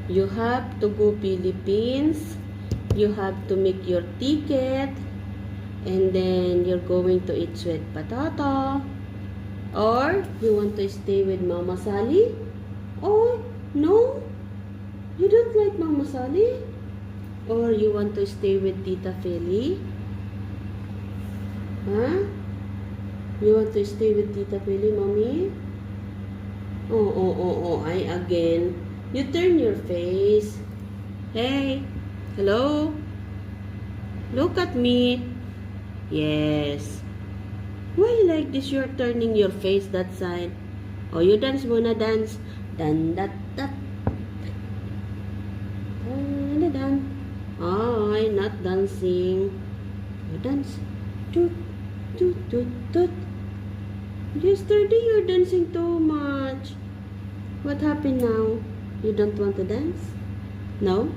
You have to go Philippines. You have to make your ticket. And then you're going to eat sweet potato. Or you want to stay with Mama Sally? Or no? You don't like Mama Sally? Or you want to stay with Tita Feli? Huh? You want to stay with Tita Feli, Mommy? Oh, I again. You turn your face. Hey, hello? Look at me. Yes. Why like this you're turning your face that side? Oh, you dance muna, dance. Dan, dat, dat. Dan, dan. Oh, I'm not dancing. You dance. Toot, toot, toot, toot. Yesterday you're dancing too much. What happened now? You don't want to dance? No?